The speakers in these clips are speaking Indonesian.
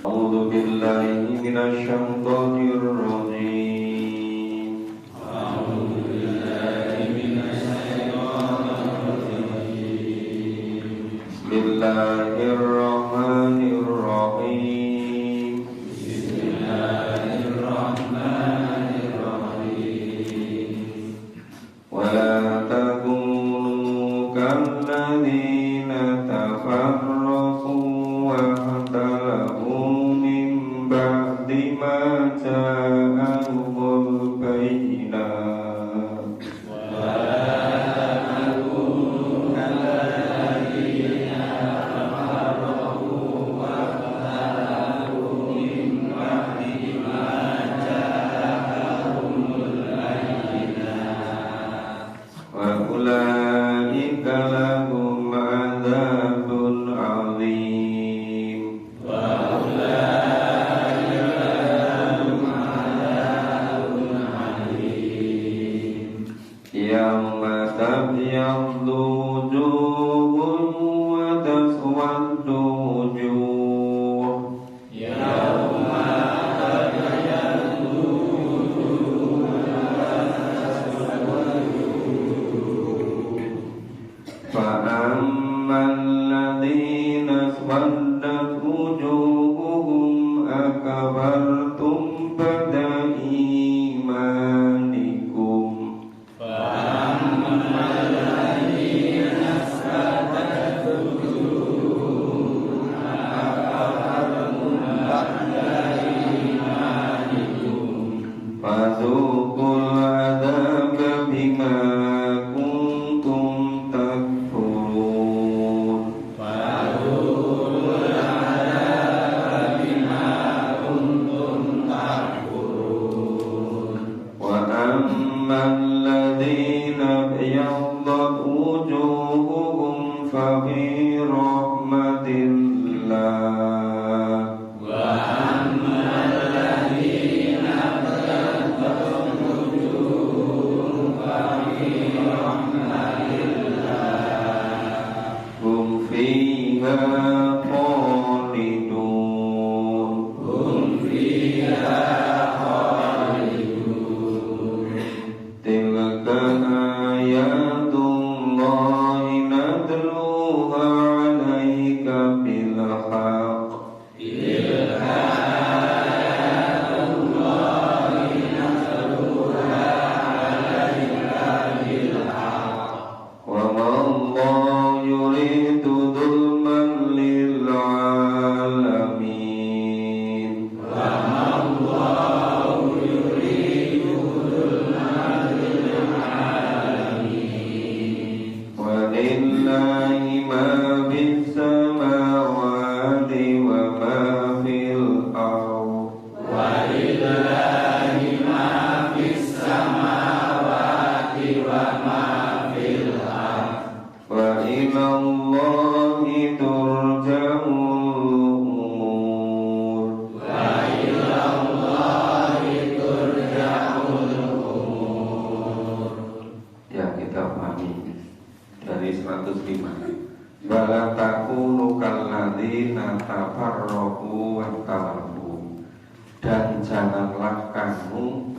A'udzu billahi minasyaitonir rajim. A'udzu billahi minasyaitonir rajim. Bismillahirrahmanirrahim. Bismillahirrahmanirrahim. Wa la takunu kalladzina tafarraqu wa ikhtalafu min ba'di ma ja'ahumul bayyinat. Wa ulaika lahum adzabun adzim. Yauma tabyaddu wujuhun wa taswaddu wujuh. فأما الذين اسودت وجوههم أكفرتم بعد إيمانكم. فذوقوا العذاب بما كنتم تكفرون. وأما الذين ابيضت وجوههم ففي رحمة الله. هم فيها خالدون. تلك آيات الله نتلوها عليك بالحق. وما الله يريد ظلما للعالمين. ولله ما في السماوات وما في الأرض. وإلى الله ترجع الأمور. Ya, kita pahami dari 105. Wala takunu kalladzina tafarraqu wa ikhtalafu. Dan janganlah kamu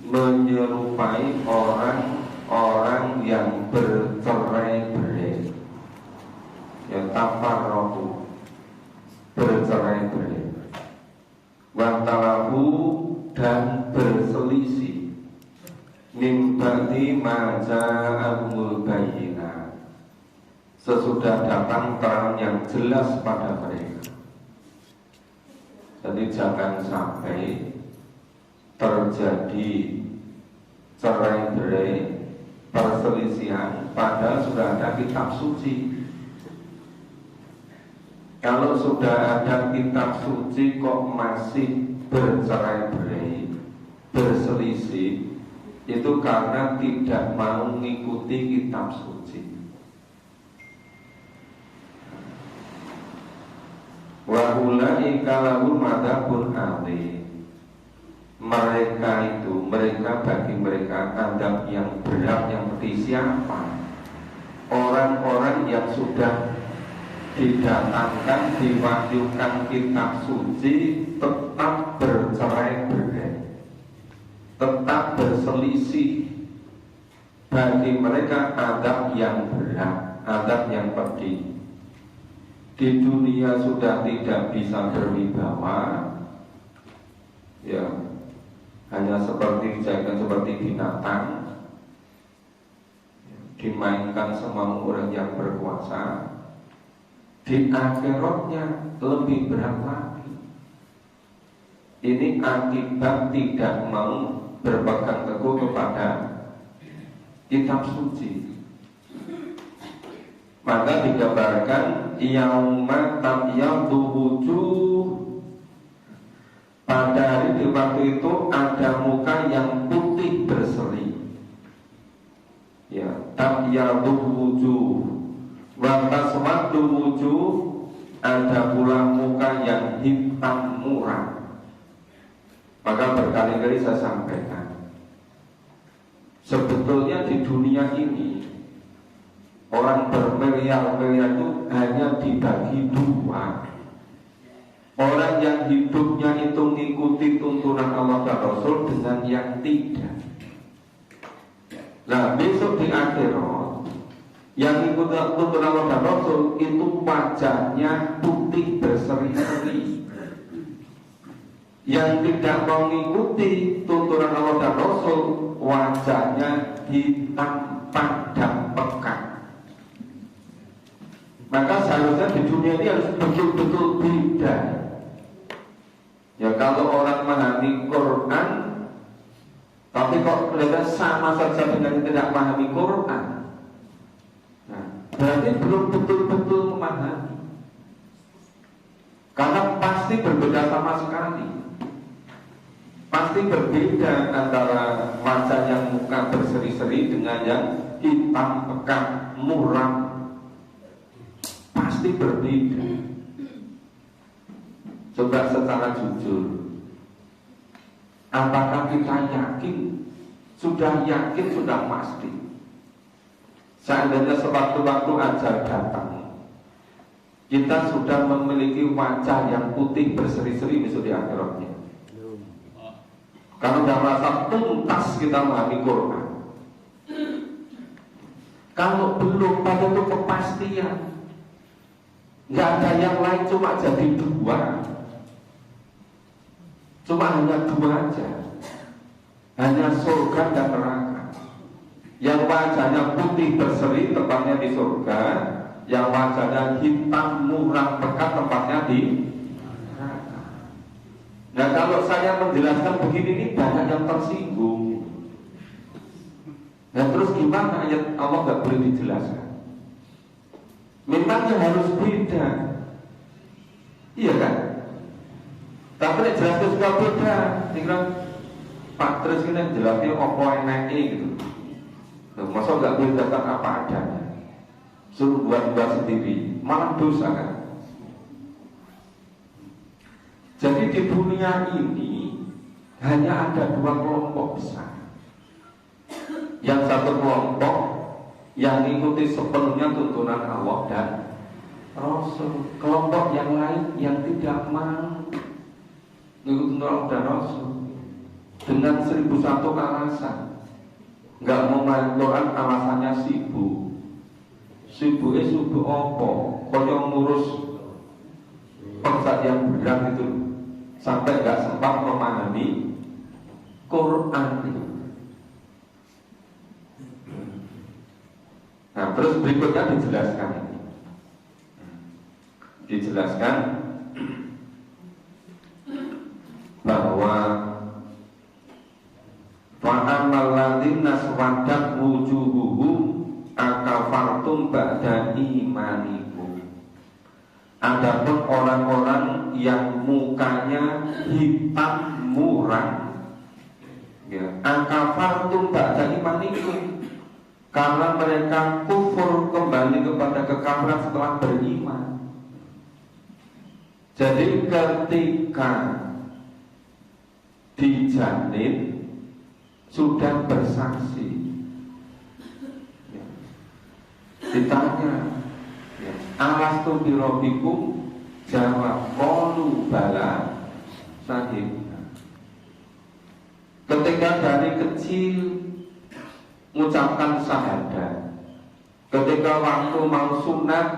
menyerupai orang-orang yang bercerai-berai. Ya, tafarraqu, bercerai-berai. Wa ikhtalafu, dan berselisih. Min ba'di ma ja'ahumul bayyinat, sesudah datang terang yang jelas pada mereka. Jadi jangan sampai terjadi cerai-berai, perselisihan, padahal sudah ada kitab suci. Kalau sudah ada kitab suci kok masih bercerai-berai, berselisih, itu karena tidak mau mengikuti kitab suci. Wa ulaika lahum adzabun adzim. Mereka bagi mereka adab yang berat, yang seperti siapa? Orang-orang yang sudah didatangkan, diwahyukan kitab suci, tetap bercerai-berai, tetap berselisih. Bagi mereka adab yang berat, adab yang pedih. Di dunia sudah tidak bisa berwibawa, ya, hanya seperti dijadikan seperti binatang, dimainkan semua orang yang berkuasa. Di akhiratnya lebih berat lagi. Ini akibat tidak mau berpegang teguh kepada kitab suci. Maka digambarkan yauma tabyaddu wujuh, pada hari di waktu itu ada muka yang putih berseri. Ya, tabyaddu wujuh wa taswaddu wujuh, ada pula muka yang hitam muram. Maka berkali-kali saya sampaikan, sebetulnya di dunia ini orang bermiliar-miliar itu hanya dibagi dua. Orang yang hidupnya itu mengikuti tuntunan Allah dan Rasul dengan yang tidak. Nah, besok di akhirat yang ikut tuntunan Allah dan Rasul itu wajahnya putih berseri-seri. Yang tidak mengikuti tuntunan Allah dan Rasul wajahnya hitam padam pekat. Maka seharusnya di dunia ini harus betul-betul beda. Ya, kalau orang memahami Quran tapi kok kelihatan sama saja dengan tidak memahami Quran, nah, berarti belum betul-betul memahami. Karena pasti berbeda sama sekali. Pasti berbeda antara wajah yang muka berseri-seri dengan yang hitam pekat muram. Pasti berbeda. Coba secara jujur, apakah kita yakin? Sudah yakin, sudah pasti. Seandainya sewaktu-waktu ajal datang, kita sudah memiliki wajah yang putih berseri-seri besok di akhiratnya. Kalau sudah merasa tuntas kita memahami Quran. Kalau belum, pada itu kepastian. Nggak ada yang lain, cuma jadi dua. Cuma hanya dua aja, hanya surga dan neraka. Yang wajahnya putih berseri tempatnya di surga, yang wajahnya hitam muram pekat tempatnya di neraka. Nah, kalau saya menjelaskan begini, ini banyak yang tersinggung. Nah, terus gimana ayat Allah nggak boleh dijelaskan? Memangnya harus beda, iya kan? Tapi jelas itu sudah beda. Tinggal Pak terus ini jelasnya apa enaknya gitu. Masa nggak bedakan apa adanya, suruh buat sendiri, malah dosa kan? Jadi di dunia ini hanya ada dua kelompok besar. Yang satu kelompok yang mengikuti sepenuhnya tuntunan Allah dan Rasul. Kelompok yang lain yang tidak mau mengikuti tuntunan Allah dan Rasul dengan 1001 alasan. Nggak mau main Quran, alasannya sibuk. Sibuknya sibuk apa? Kaya ngurus pekerjaan yang berat itu, sampai nggak sempat memahami Quran itu. Nah, terus berikutnya dijelaskan ini. Dijelaskan bahwa fa'amal ladzina swadat wujuhuhum akafartum ba'da imanikum. Adapun orang-orang yang mukanya hitam muram, ya, akafartum ba'da imanikum, karena mereka kufur kembali kepada kekafiran setelah beriman. Jadi ketika dijanin sudah bersaksi, ya, ditanya, ya, Alastu bi rabbikum, jawab qalu bala syahidna. Ketika dari kecil mengucapkan syahadat, ketika waktu mau sunat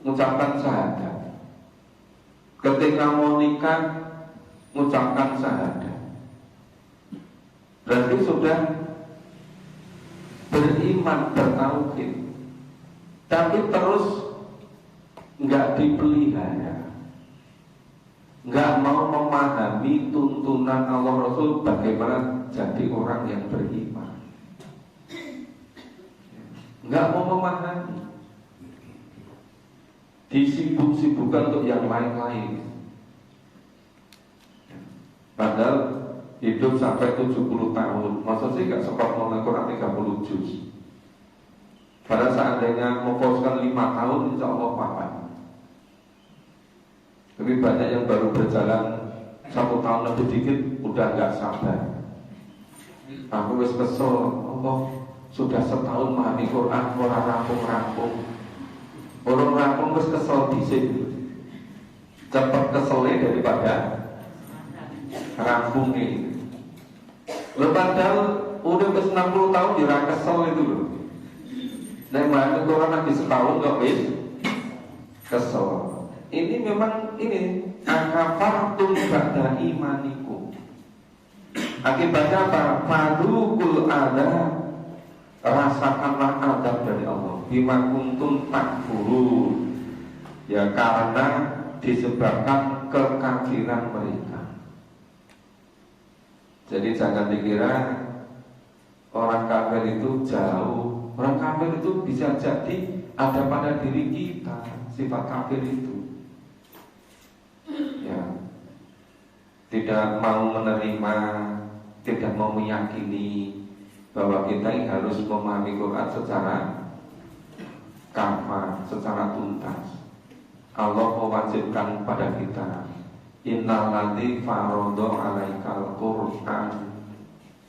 mengucapkan syahadat, ketika mau nikah mengucapkan syahadat, berarti sudah beriman, bertauhid. Tapi terus nggak dipelihara, nggak mau memahami tuntunan Allah Rasul bagaimana jadi orang yang beriman, nggak mau memahami, disibuk-sibukkan untuk yang lain-lain. Padahal hidup sampai 70 tahun, masa sih nggak sempat mulai Quran 30 juz. Pada seandainya memfokuskan 5 tahun, insya Allah paham. Tapi banyak yang baru berjalan 1 tahun lebih dikit, udah nggak sabar. Aku wis kesel, Allah sudah setahun memahami Quran, orang rampung-rampung. Orang rampung wis kesel disik. Cepat keselnya daripada rampung ini. Padahal udah ke 60 tahun dia kesel itu loh. Dan memahami Quran lagi setahun gak wis kesel. Ini memang ini akafartum ba'da imanikum. Akibatnya apa? Fadukul ada, rasakanlah adab dari Allah. Bima kuntum takfurun. Ya karena disebabkan kekafiran mereka. Jadi jangan dikira orang kafir itu jauh. Orang kafir itu bisa jadi ada pada diri kita, sifat kafir itu. Ya, tidak mau menerima, tidak mau meyakini bahwa kita harus memahami Quran secara kafah, secara tuntas. Allah mewajibkan pada kita, innal ladzi faradha 'alaikal Qur'an.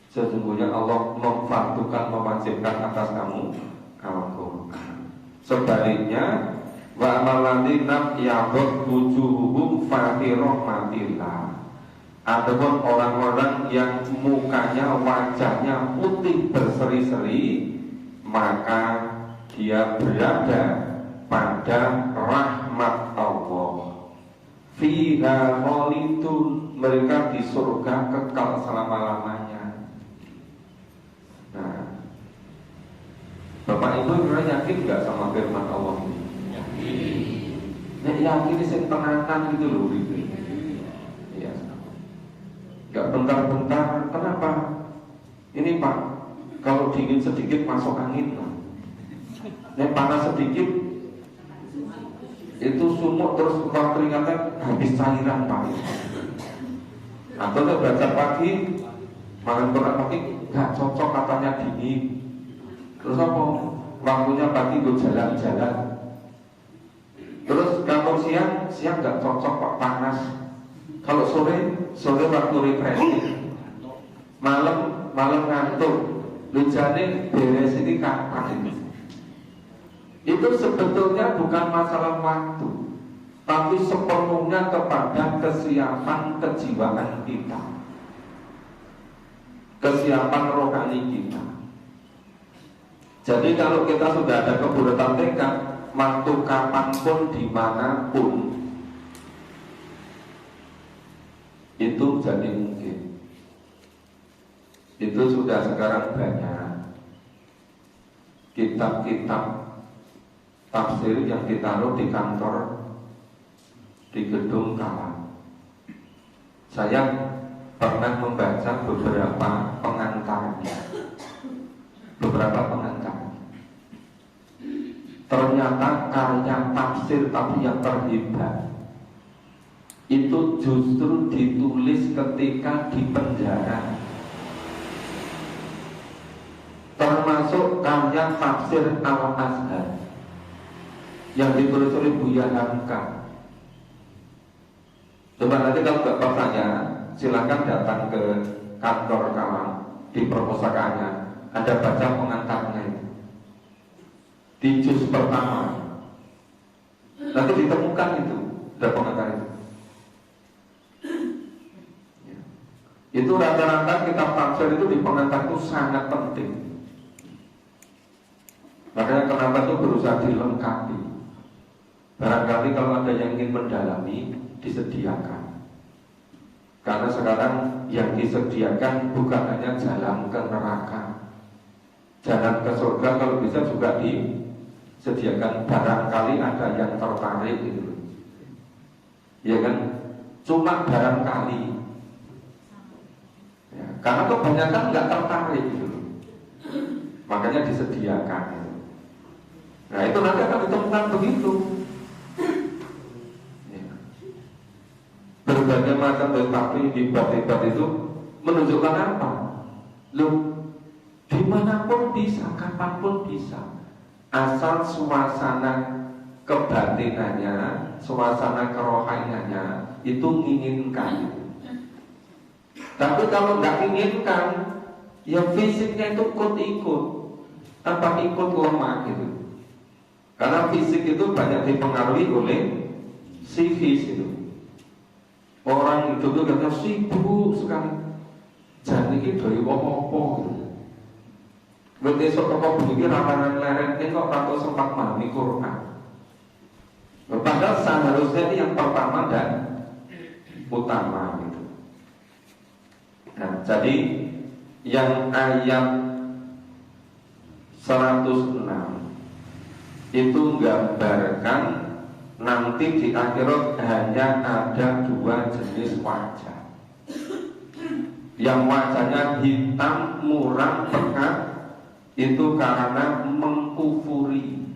Sesungguhnya Allah memfardukan, mewajibkan atas kamu Al-Quran. Sebaliknya, wa amaladina yadot wujuhum fi rahmatillah. Adapun orang-orang yang mukanya, wajahnya putih berseri-seri, maka dia berada pada rahmat Allah. Fiha khalidun, mereka di surga kekal selama-lamanya. Nah, Bapak Ibu kira yakin nggak sama firman Allah ini? Yakin. Yakin sing tenanan gitu loh, gitu. Iya. Nggak bentar-bentar. Kenapa? Ini Pak, kalau dingin sedikit masuk angin lah. Nek panas sedikit itu sumuk, terus keluar keringatnya habis cairan Pak. Atau baca pagi, malam Quran pagi gak cocok katanya dingin. Terus apa? Waktunya pagi gue jalan-jalan. Terus kalau siang gak cocok Pak, panas. Kalau sore waktu refreshing. Malam ngantuk. Lujane beres ini kapan ini? Itu sebetulnya bukan masalah waktu, tapi sepenuhnya kepada kesiapan kejiwaan kita, kesiapan rohani kita. Jadi kalau kita sudah ada kebulatan tekad, waktu kapanpun, dimanapun, itu jadi mungkin. Itu sudah sekarang banyak kitab-kitab tafsir yang ditaruh di kantor, di gedung Kalam. Saya pernah membaca beberapa pengantarnya. Ternyata karya tafsir tapi yang terhebat itu justru ditulis ketika di penjara. Termasuk karya tafsir Al-Azhar yang ditulis oleh Buya Hamka. Coba nanti kalau nggak percaya, silakan datang ke kantor Kalam di perpustakaannya. Ada baca pengantarnya itu. Di juz pertama Nanti ditemukan itu ada pengantar itu. Itu rata-rata kitab tafsir itu di pengantar itu sangat penting. Makanya kenapa itu berusaha dilengkapi. Barangkali kalau ada yang ingin mendalami, disediakan. Karena sekarang yang disediakan bukan hanya jalan ke neraka, jalan ke surga kalau bisa juga disediakan. Barangkali ada yang tertarik gitu, ya kan? Cuma barangkali, ya, karena kebanyakan nggak tertarik gitu, makanya disediakan gitu. Nah itu nanti akan ditemukan begitu. Berbagai macam tetapi hebat-hebat itu menunjukkan apa? Loh, dimanapun bisa, kapanpun bisa, asal suasana kebatinannya, suasana kerohaniannya itu menginginkan. Tapi kalau nggak inginkan, ya fisiknya itu ikut-ikut, tanpa ikut lemah gitu. Karena fisik itu banyak dipengaruhi oleh psikis itu. Orang hidup itu katanya sibuk sekali. Jadi ini dari apa-apa gitu. Besok toko begini ramalan leren ini kok tak sempat memahami Quran. Padahal seharusnya ini yang pertama dan utama gitu. Nah, jadi yang ayat 106 itu gambarkan nanti di akhirat hanya ada dua jenis wajah. Yang wajahnya hitam, muram, pekat, itu karena mengkufuri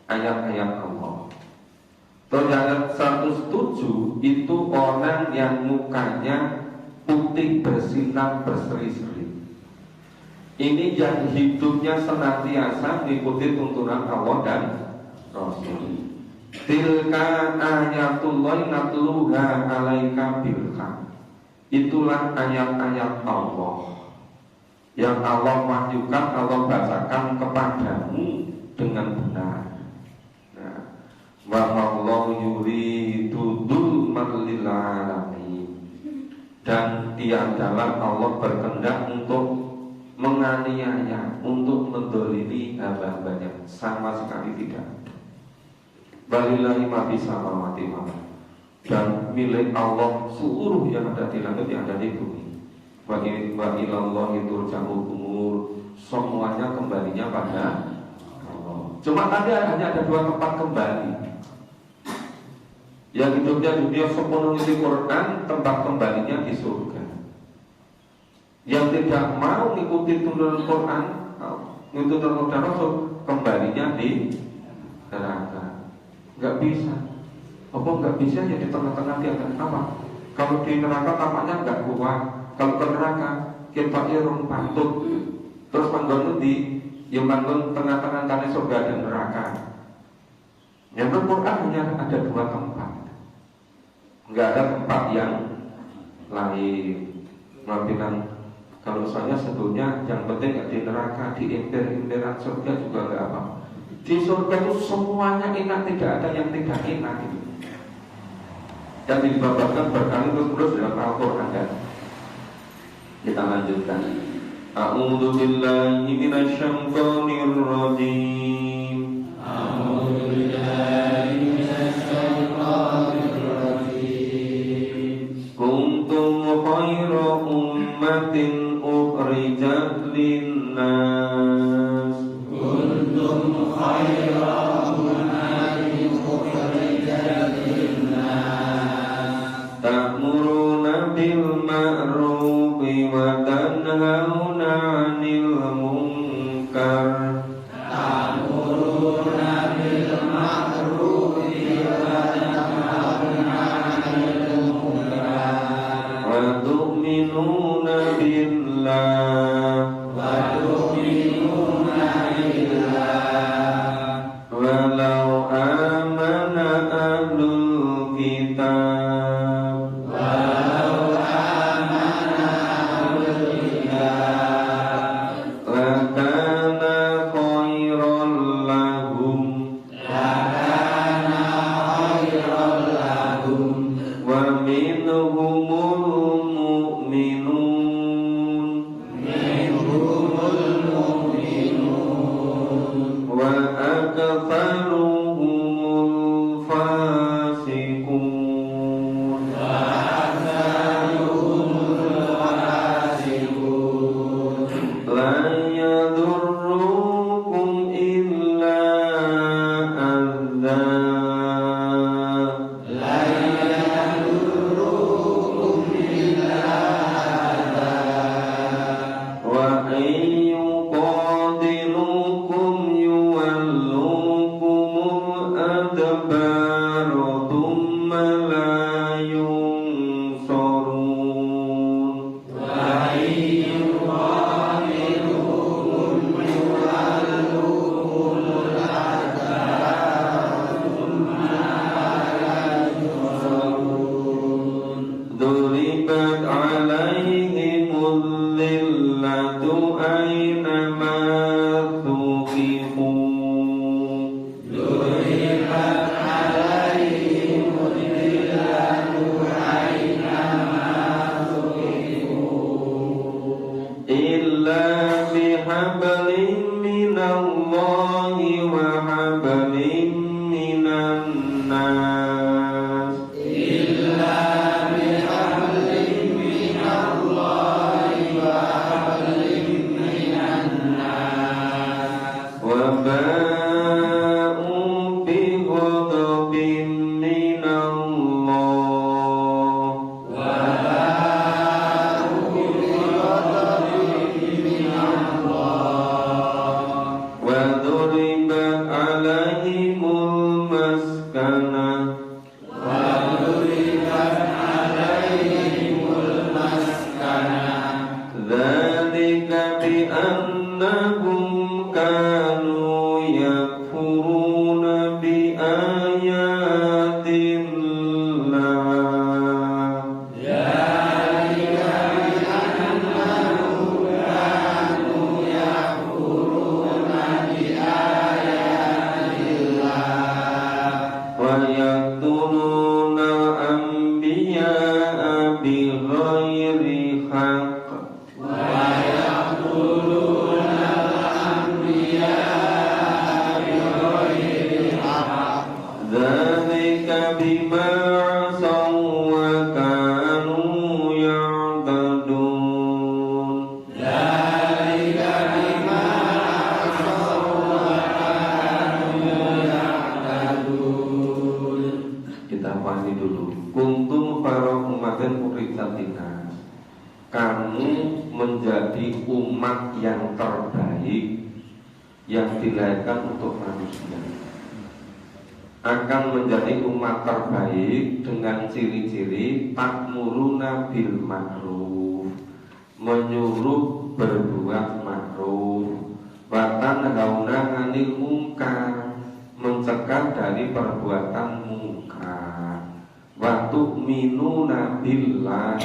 ayat-ayat Allah. Terus ayat 107 itu orang yang mukanya putih bersinar berseri-seri. Ini yang hidupnya senantiasa mengikuti tuntunan Allah dan Rasul. Tilka ayatullah natluha alaika bilhaq. Itulah ayat-ayat Allah yang Allah wahyukan, Allah bacakan kepadamu dengan benar. Wa mallahu yuridu dzulman lil alamin. Dan tiadalah Allah berkehendak untuk menganiaya, untuk mendolimi hamba-hambanya, sama sekali tidak. Walillahi ma fis samawati wa dan milik Allah seluruh yang ada di langit yang ada di bumi. Wa ilallahi turja'ul umur, semuanya kembalinya pada Allah. Cuma tadi hanya ada dua tempat kembali. Yang hidupnya dunia sepenuhnya di Quran, tempat kembalinya di surga. Yang tidak mau mengikuti tuntunan Quran, mengikuti tuntunan Rasul, kembalinya di neraka. Nggak bisa. Apa nggak bisa ya di tengah-tengah dia apa? Kalau di neraka tampaknya nggak kuat. Kalau ke neraka kita irung pantut. Terus panggon di yang panggon tengah-tengah antara surga dan neraka. Yang Quran hanya ada dua tempat. Nggak ada tempat yang lain. Bilang kalau saya sebetulnya yang penting di neraka, di emper-emperan surga juga nggak apa. Di surga itu semuanya enak, tidak ada yang tidak enak gitu. Yang dibabarkan berkali terus dalam Al-Quran kan. Kita lanjutkan. A'udzu billahi minasyaitonir rajim. A'udzu billahi minasyaitonir rajim. Kuntum khayra ummatin ukhrijat lin-nas. Kuntum khayra ummatin ukhrijat lin-nas. Ta'muruna bil ma'rufi wa tanhauna 'anil munkar. Ta'muruna aktsaruhumul fasiqun. La yadurrukum illa adza. Wa yuqadilukum yuwallukumul adbar thumma la yunsurun. Duribat alaihimul dhillatu aynama thuqifu. Illa bihablin minallahi wa hablin minan nas. Wa ba'u bi ghadabin minallah. Wa duribat alaihimul maskanah. Dzalika bi annahum kanu yakfuruna bi ayatillah. Wa yaqtuluna al-anbiya'a bighairi haqq. Dzalika bima 'asaw wa kanu ya'tadun. Kita pahami dulu. Kuntum khairu ummatin ukhrijat linnas. Kamu menjadi umat yang terbaik yang dilahirkan untuk manusia. Akan menjadi umat terbaik dengan ciri-ciri ta'muruna bil ma'ruf, menyuruh berbuat ma'ruf, wa tanhauna 'anil munkar, mencegah dari perbuatan mungkar, wa tu'minuna billah,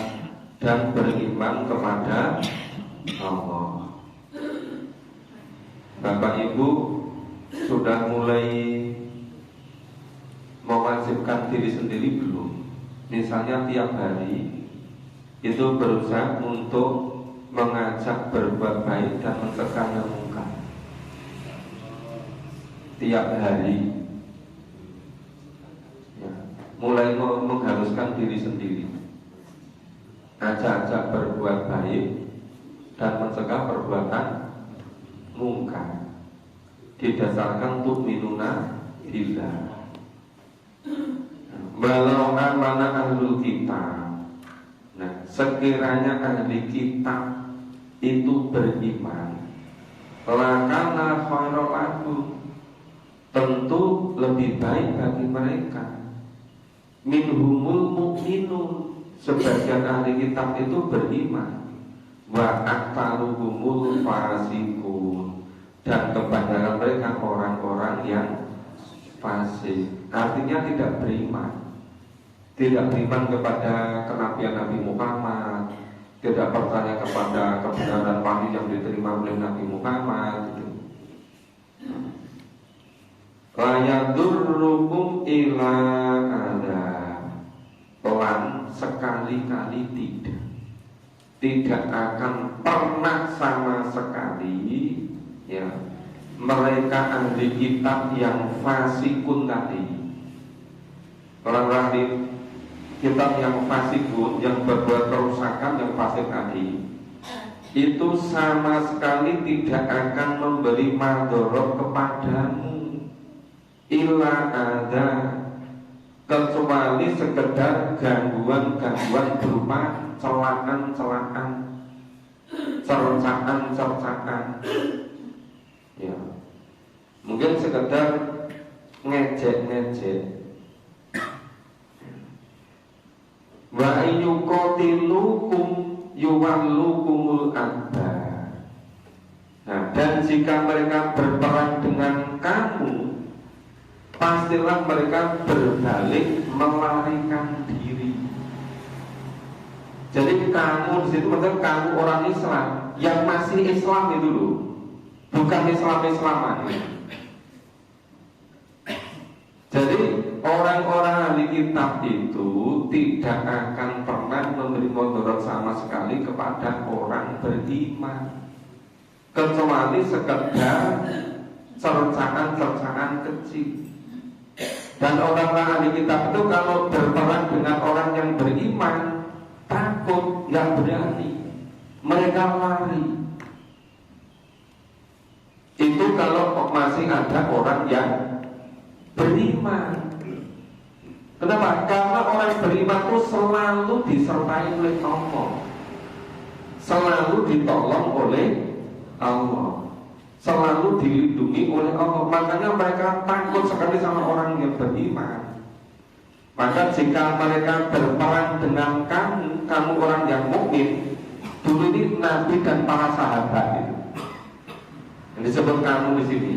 dan beriman kepada Allah. Bapak Ibu sudah mulai mewajibkan diri sendiri belum? Misalnya tiap hari itu berusaha untuk mengajak berbuat baik dan mencegah yang mungkar. Tiap hari ya, mulai mengharuskan diri sendiri, ajak-ajak berbuat baik dan mencegah perbuatan mungkar, didasarkan tu'minuna billah. Walau amana ahlul kitab. Nah, sekiranya ahli kitab itu beriman, lakana khairal lahum, tentu lebih baik bagi mereka. Minhumul mu'minun, sebagian ahli kitab itu beriman, wa aktsaruhumul fasiqun, dan kebanyakan mereka orang-orang yang fasik, artinya tidak beriman. Tidak beriman kepada kenabian Nabi Muhammad, tidak percaya kepada kebenaran wahyu yang diterima oleh Nabi Muhammad gitu. La yadurrukum ila ada, pelan sekali-kali tidak akan pernah sama sekali ya mereka ahli kitab yang fasikun tadi, orang-orang di kitab yang fasikun, yang berbuat kerusakan, yang fasik tadi, itu sama sekali tidak akan memberi madorot kepadamu, illa ada, kecuali sekedar gangguan-gangguan berupa celaan-celaan, cercaan-cercaan, ya, mungkin sekedar ngejek-ngejek. Wa yuqatilukum yuwallukumul adbar. Nah, dan jika mereka berperang dengan kamu, pastilah mereka berbalik melarikan diri. Jadi kamu di situ maksudnya kamu orang Islam yang masih Islam itu loh, bukan Islam-Islaman. Jadi orang-orang ahli kitab itu tidak akan pernah memberi mudarat sama sekali kepada orang beriman, kecuali sekedar cercaan-cercaan kecil. Dan orang-orang ahli kitab itu kalau berperang dengan orang yang beriman, takut, nggak berani, mereka lari. Itu kalau masih ada orang yang beriman. Kenapa? Karena orang beriman itu selalu disertai oleh Allah, selalu ditolong oleh Allah, selalu dilindungi oleh Allah. Makanya mereka takut sekali sama orang yang beriman. Maka jika mereka berperang dengan kamu orang yang mukmin, dulu ini Nabi dan para sahabat itu yang disebut kamu di sini,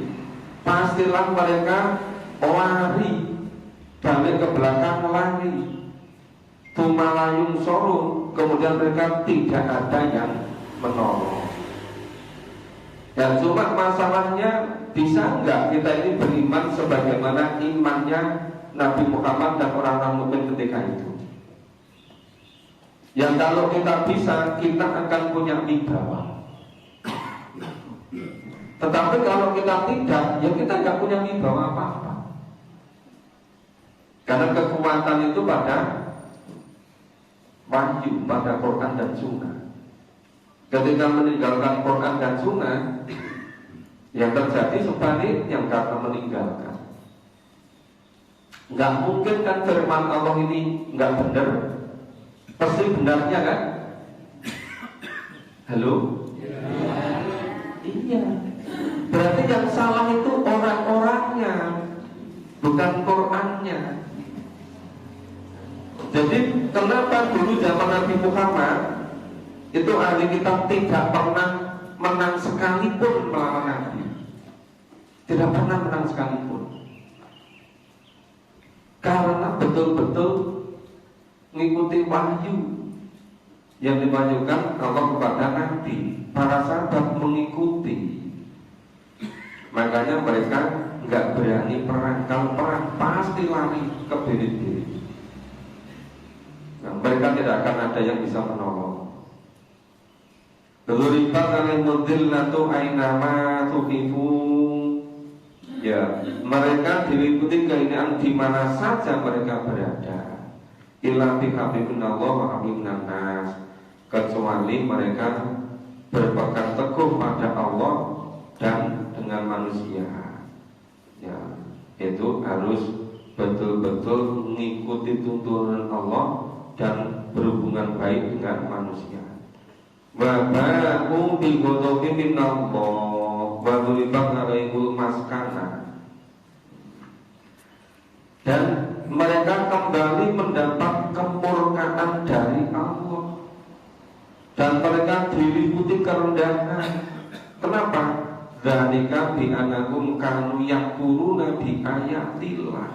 pastilah mereka lari, balik ke belakang lari, tumalayung sorun, kemudian mereka tidak ada yang menolong. Dan cuma masalahnya, bisa enggak kita ini beriman sebagaimana imannya Nabi Muhammad dan orang-orang mukmin ketika itu? Yang kalau kita bisa, kita akan punya wibawa. Tetapi kalau kita tidak, ya kita nggak punya wibawa apa-apa. Karena kekuatan itu pada wahyu, pada Quran dan Sunnah. Ketika meninggalkan Quran dan Sunnah, yang terjadi sebaliknya karena meninggalkan. Nggak mungkin kan firman Allah ini nggak benar, pasti benarnya kan? Halo? Iya. Berarti yang salah itu orang-orangnya, bukan Qurannya. Jadi kenapa dulu zaman Nabi Muhammad itu ahli kitab tidak pernah menang sekalipun melawan Nabi? Tidak pernah menang sekalipun. Karena betul-betul mengikuti wahyu yang dimajukan Allah kepada Nabi. Para sahabat mengikuti. Makanya mereka nggak berani perang. Kalau perang pasti lari ke diri-diri. Nah, mereka tidak akan ada yang bisa menolong. Duriba kalian mudillatu ainama tuqifu. Ya, mereka diliputi kehinaan di mana saja mereka berada. Illa bihablillah wa hablin nas, kecuali mereka berpegang teguh pada Allah dan dengan manusia. Ya, itu harus betul-betul mengikuti tuntunan Allah dan berhubungan baik dengan manusia. Wa ba'u bi ghadabin minallah wa dhuribat alaihul maskana. Dan mereka kembali mendapat kemurkaan dari Allah, dan mereka diliputi kerendahan. Kenapa? Dzalika bi annakum kanu yaquluna bi ayatillah.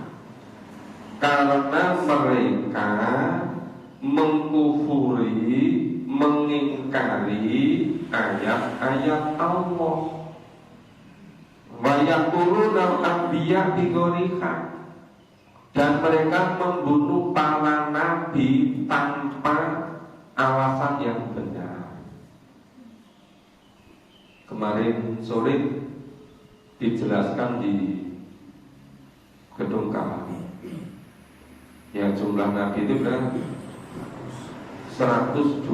Karena mereka mengkufuri, mengingkari ayat-ayat Allah. Wa yaquluna al-anbiya bi ghairi haq. Dan mereka membunuh para nabi tanpa alasan yang benar. Kemarin sore dijelaskan di gedung kami. Ya, jumlah nabi itu kan 125.000.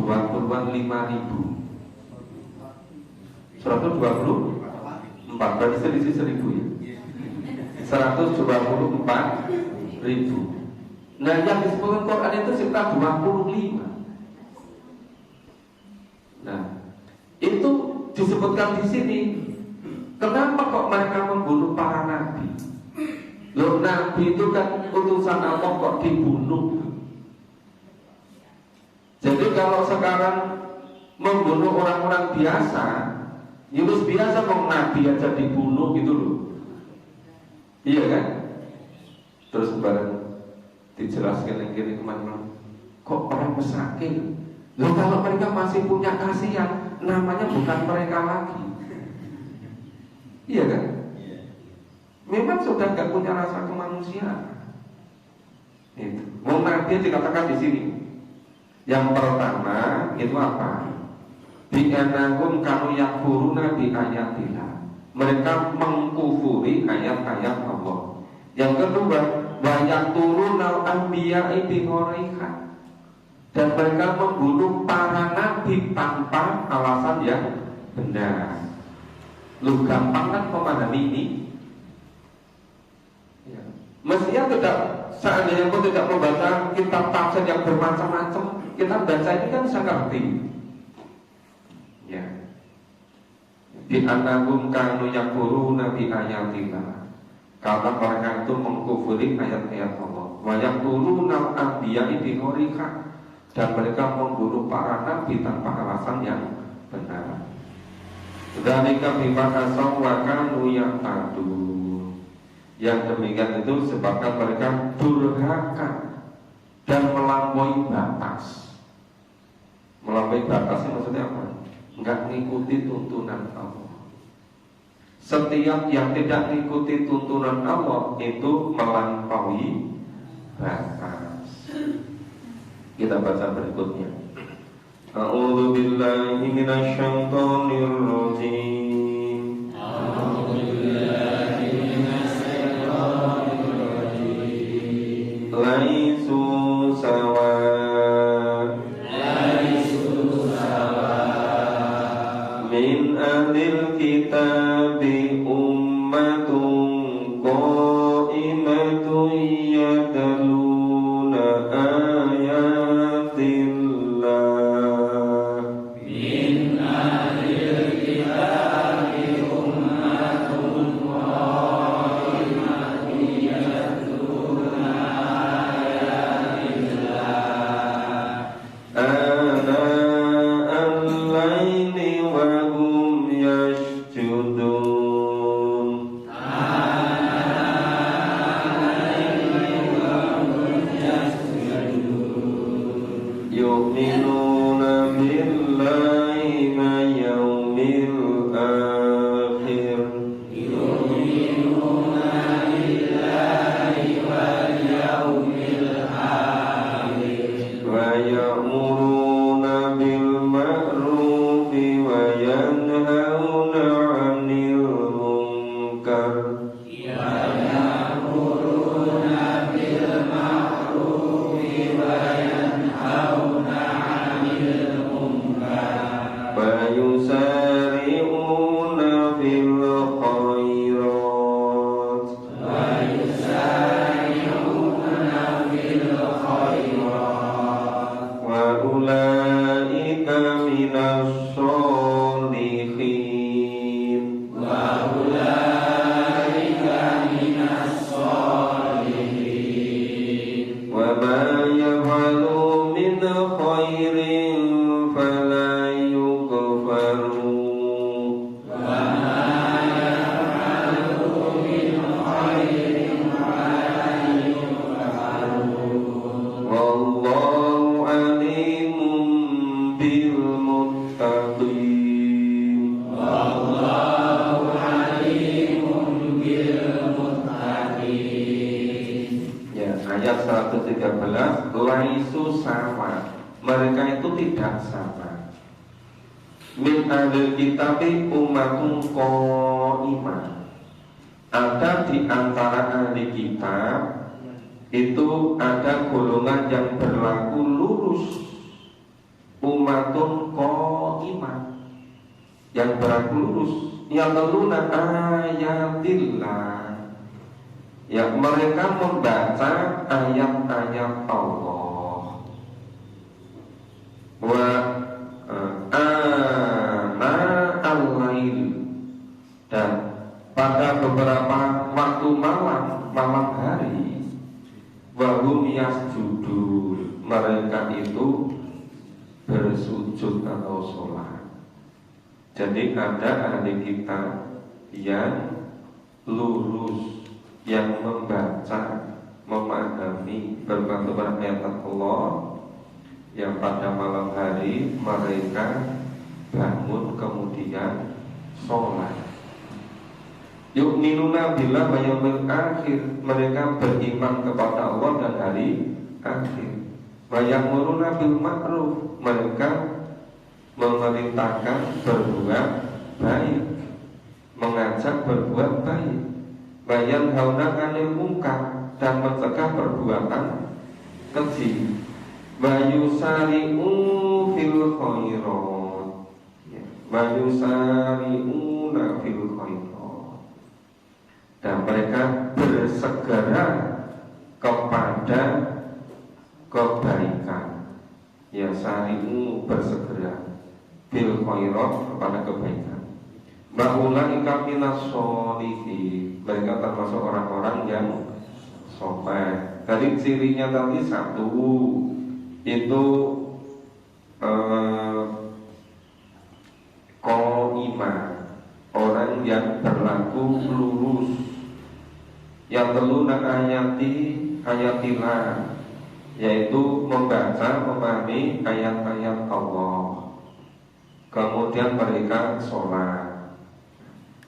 124, berarti selisih 1.000 ya. 124.000. Nah, yang disebutkan Quran itu sekitar 25. Nah, itu disebutkan di sini. Kenapa kok mereka membunuh para nabi? Loh, nabi itu kan utusan Allah kok dibunuh? Jadi kalau sekarang membunuh orang-orang biasa, Yunus biasa kok nabi aja dibunuh gitu loh. Iya kan? Terus bareng dijelaskan yang kiri kemana? Kok orang mesake? Loh, kalau mereka masih punya kasihan, namanya bukan mereka lagi. Iya kan? Memang sudah gak punya rasa kemanusiaan. Itu. Wong nabi dikatakan di sini. Yang pertama itu apa? Bi'anahum kanu yakfuruna bi ayatillah. Mereka mengkufuri ayat-ayat Allah. Yang kedua, wa yaqtulunal anbiya'i bi ghairiha. Dan mereka membunuh para nabi tanpa alasan yang benar. Lu gampang kan memahami ini? Ya. Mestinya tidak, seandainya pun tidak membaca kitab tafsir yang bermacam-macam, kita baca ini kan bisa ngerti. Ya. Bi annahum kanu yakfuruna bi ayatillah. Karena mereka itu mengkufuri ayat-ayat Allah. Wa yaqtulunal anbiya'i bi ghairiha. Dan mereka membunuh para nabi tanpa alasan yang benar. Dzalika bima asaw wa kanu ya'tadun. Yang demikian itu sebabkan mereka durhaka dan melampaui batas. Melampaui batas itu maksudnya apa? Enggak mengikuti tuntunan Allah. Setiap yang tidak mengikuti tuntunan Allah itu melampaui batas. Kita baca berikutnya. A'udzu billahi minasyaitonir rajim. A'udzu billahi minasyaitonir rajim. Laisu sawa. Laisu sawa. Min ahlil kitabi ummatun qa'imatun yadluna ayat 113, laisu sama, mereka itu tidak sama. Min ahlil kitabi ummatun qaimah. Ada di antara ahli kitab itu ada golongan yang berlaku lurus, umatun qa'imah, yang berlaku lurus, yang teluna ayatillah, ya mereka membaca ayat-ayat Allah. Wa ana al-lail, dan pada beberapa waktu malam hari, wahum yasjudun, mereka itu bersujud atau sholat. Jadi ada ahli kita yang lurus, yang membaca, memahami berbagai ayat Allah, yang pada malam hari mereka bangun kemudian sholat. Yu'minuna billah wa yaumil akhir, mereka beriman kepada Allah dan hari akhir. Wa ya'muruna bil ma'ruf, mereka memerintahkan berbuat baik, mengajak berbuat baik. Wa yanhauna 'anil munkar, dan mencegah perbuatan keji. Wa yusari'u fil khairat, wa yusari'una fil khairat, dan mereka bersegera kepada kebaikan. Ya sari'u, bersegera, bil khairat, kepada kebaikan. Ma'ulaika minas sholihin, mereka termasuk orang-orang yang soleh. Tadi cirinya tadi satu, itu qa'imah, orang yang berlaku lurus. Yang teluna ayatilah, yaitu membaca, memahami ayat-ayat Allah. Kemudian mereka sholat,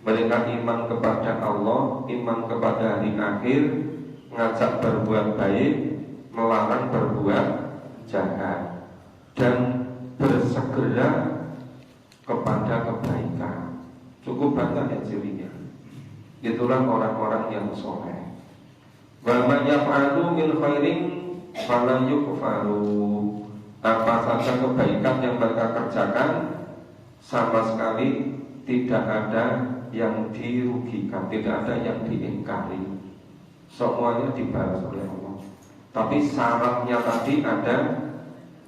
mereka iman kepada Allah, iman kepada hari akhir, ngajak berbuat baik, melarang berbuat jahat, dan bersegera kepada kebaikan. Cukup banyak ya cirinya. Itulah orang-orang yang soleh. Wa man yaf'alu min khairin fala yukfaru, apa saja kebaikan yang mereka kerjakan sama sekali tidak ada yang dirugikan, tidak ada yang diingkari, semuanya dibalas oleh Allah. Tapi syaratnya tadi ada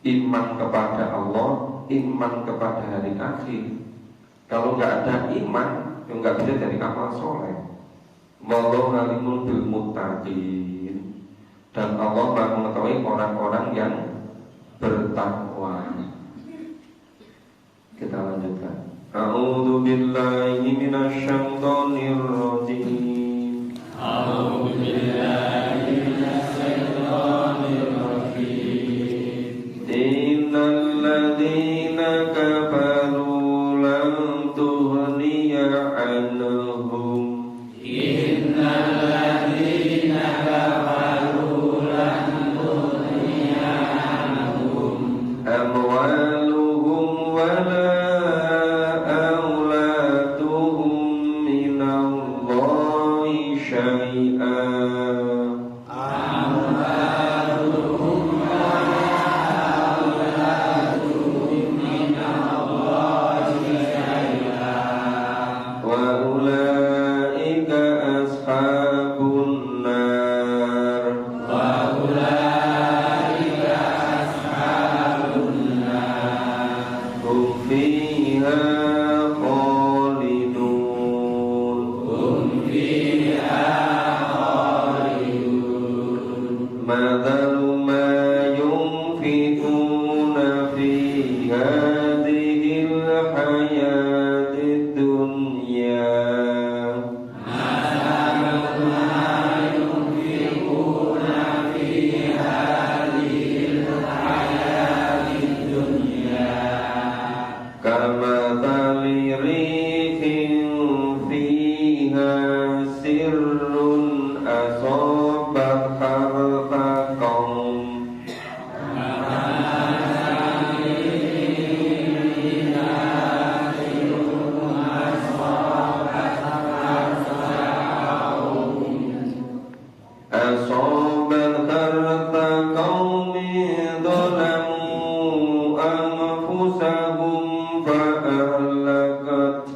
iman kepada Allah, iman kepada hari akhir. Kalau nggak ada iman, ya nggak bisa jadi amal soleh. Wallahu alimun bil muttaqin, dan Allah Maha mengetahui orang-orang yang bertakwa. Kita lanjutkan. A'udzu billahi minasy syaithanir rajim. A'udzu billahi minasy syaithanir rajim. Innal ladzina kafaru lam tughniya 'anhum, innal ladzina kafaru lam tughniya 'anhum amwaluhum wala auladuhum minallahi syai'an. Amwaluhum wala auladuhum minallahi syai'an wa ulaika ashabun nar, wa ulaika ashabun nar, hum fiha khalidun, hum fiha khalidun. Mathalu ma yunfiquna fi hadhil hayatid dunya, mathalu asobat harta qaumi dhalamu anfusahum fa'ahlakat.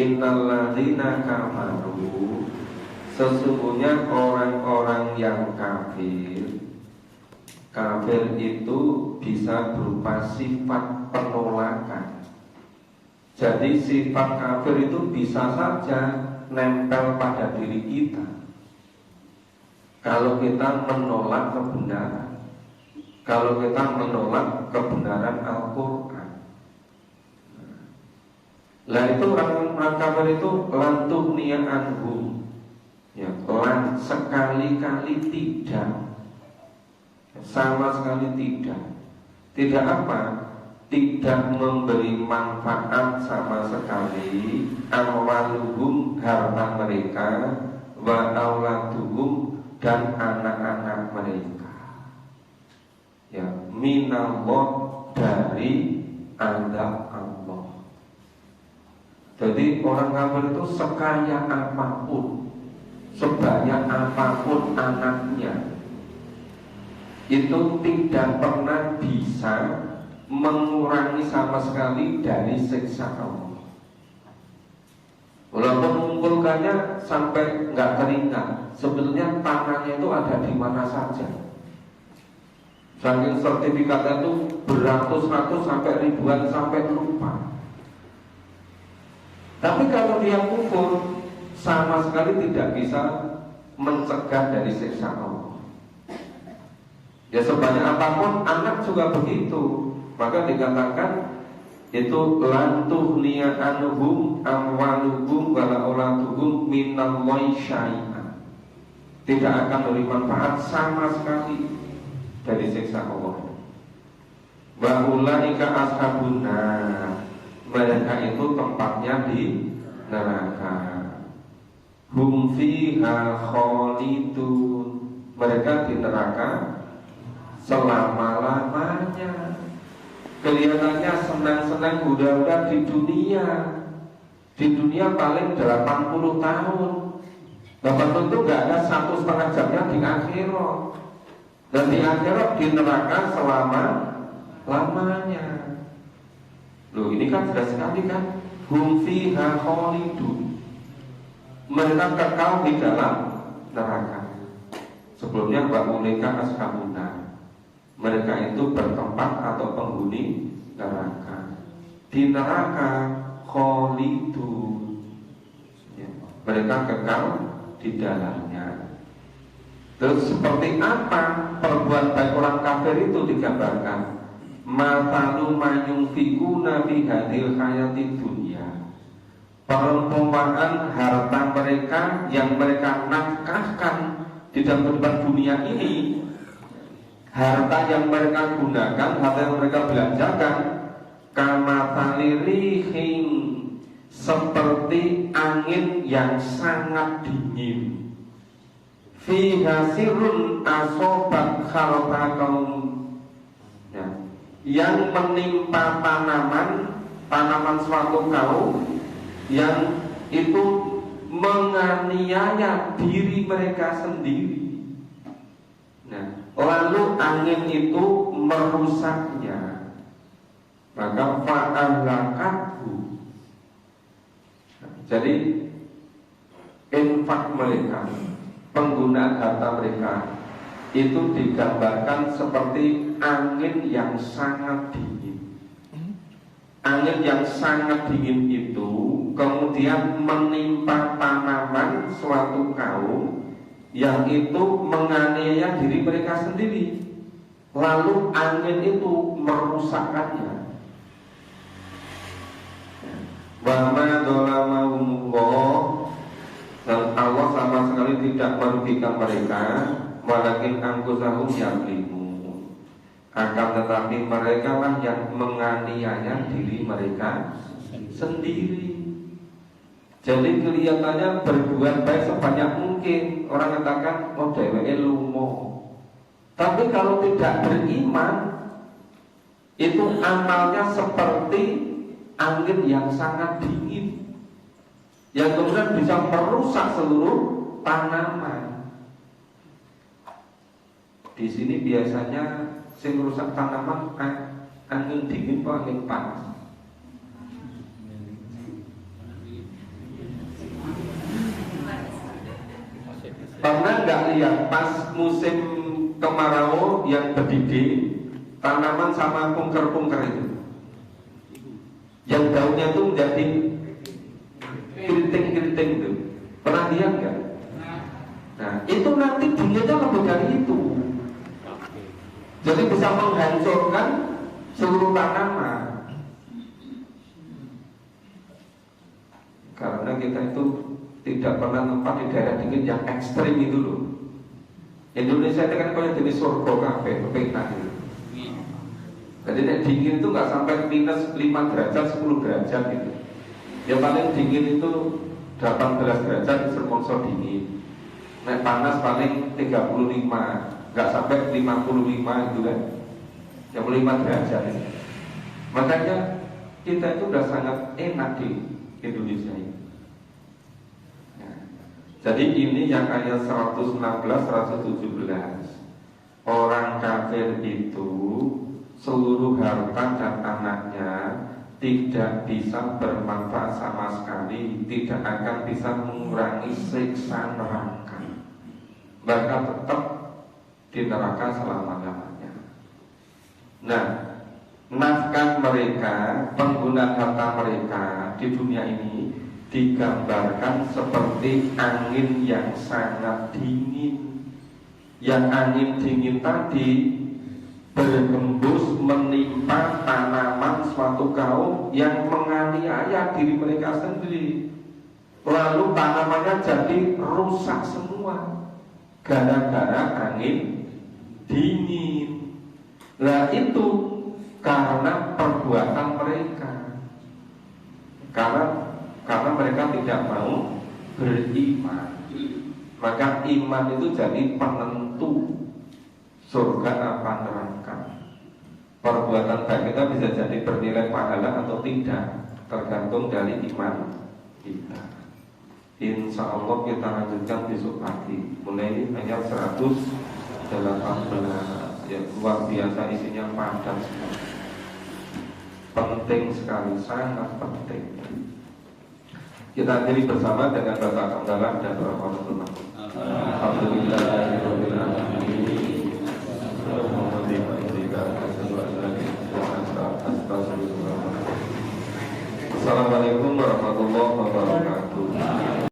Innalladzina kafaru, sesungguhnya orang-orang yang kafir. Kafir itu bisa berupa sifat penolakan. Jadi sifat kafir itu bisa saja nempel pada diri kita kalau kita menolak kebenaran, kalau kita menolak kebenaran Al-Quran. Lah itu orang kafir itu lantuh niat anhum, ya, lan sekali-kali tidak, sama sekali tidak apa? Tidak memberi manfaat sama sekali amwaluhum, harta mereka, wa auladuhum, dan anak-anak mereka, ya, minallah, dari azab Allah. Jadi orang kafir itu sekaya apapun, sebanyak apapun anaknya, itu tidak pernah bisa mengurangi sama sekali dari siksa Allah. Walaupun mengumpulkannya sampai nggak teringat, sebenarnya tangannya itu ada di mana saja. Saking sertifikatnya itu beratus-ratus sampai ribuan sampai lupa. Tapi kalau dia kufur, sama sekali tidak bisa mencegah dari siksa Allah. Ya sebanyak apapun anak juga begitu. Maka dikatakan itu lantuh ni'anuhum amwaluhum wala auladuhum minallahi syai'an, tidak akan beri manfaat sama sekali dari siksa Allah. Wa ulaika ashabun nar, mereka itu tempatnya di neraka. Hum fiha khalidun, mereka di neraka selama-lamanya. Kelihatannya senang-senang udah di dunia. Di dunia paling 80 tahun. 80 itu gak ada 1,5 jamnya di akhirat. Dan di akhirat di neraka selama-lamanya. Loh ini kan jelas sekali kan. Hum fiha khalidun, mereka kekal di dalam neraka. Sebelumnya ba'ulika ashabun nar, mereka itu bertempat atau penghuni neraka. Di neraka khalidun, ya, mereka kekal di dalamnya. Terus seperti apa perbuatan baik orang kafir itu digambarkan? Matalu mayungfikuna fi hadil hayati dunya, perumpamaan harta mereka yang mereka nafkahkan di dalam kehidupan dunia ini, harta yang mereka gunakan, harta yang mereka belanjakan, kamatalirihin, seperti angin yang sangat dingin, fiha sirrun asobat kharta kaum, ya, yang menimpa tanaman suatu kaum yang itu menganiaya diri mereka sendiri. Nah, lalu angin itu merusaknya, maka fa'ahlakathu. Jadi infak mereka, penggunaan harta mereka itu digambarkan seperti angin yang sangat dingin. Angin yang sangat dingin itu kemudian menimpa tanaman suatu kaum yang itu menganiaya diri mereka sendiri, lalu angin itu merusakkannya. Wa ma dhalamahumullah, dan Allah sama sekali tidak merugikan mereka, walakin anfusahum yazlimun, akan tetapi mereka lah yang menganiaya diri mereka sendiri. Jadi kelihatannya berbuat baik sebanyak mungkin. Orang katakan, oh dheweke lumo. Tapi kalau tidak beriman, itu amalnya seperti angin yang sangat dingin, yang kemudian bisa merusak seluruh tanaman. Di sini biasanya sing rusak tanaman angin dingin atau angin panas? Pernah nggak lihat pas musim kemarau yang berdidi, tanaman sama pungker-pungker itu, yang daunnya itu menjadi keriting-keriting itu, pernah lihat nggak? Nah, itu nanti dinginnya lebih dari itu, jadi bisa menghancurkan seluruh tanaman. Karena kita itu tidak pernah tempat di daerah dingin yang ekstrim itu loh. Indonesia itu kan kayak jenis surga kafe, penak itu. Jadi dingin itu nggak sampai minus 5 derajat, 10 derajat gitu. Ya paling dingin itu 18 derajat sermongso dingin. Naik panas paling 35, nggak sampai 55 itu kan. Yang 5 derajat itu. Makanya kita itu udah sangat enak di Indonesia ini. Jadi ini yang ayat 116, 117. Orang kafir itu seluruh harta dan anaknya tidak bisa bermanfaat sama sekali, tidak akan bisa mengurangi siksa neraka. Mereka tetap di neraka selama-lamanya. Nah, nafkah mereka, penggunaan harta mereka di dunia ini digambarkan seperti angin yang sangat dingin. Yang angin dingin tadi berhembus menimpa tanaman suatu kaum yang menganiaya diri mereka sendiri. Lalu tanamannya jadi rusak semua gara-gara angin dingin. Nah itu karena perbuatan mereka. Karena mereka tidak mau beriman. Maka iman itu jadi penentu surga apa neraka. Perbuatan baik kita bisa jadi bernilai pahala atau tidak, tergantung dari iman kita. Insya Allah kita lanjutkan besok pagi, mulai ayat 118. Ya, luar biasa isinya padat sekali. Penting sekali, sangat penting. Kita akhiri bersama dengan baca hamdalah dan doa Rasulullah. Alhamdulillahirabbil alamin. Assalamualaikum warahmatullahi wabarakatuh.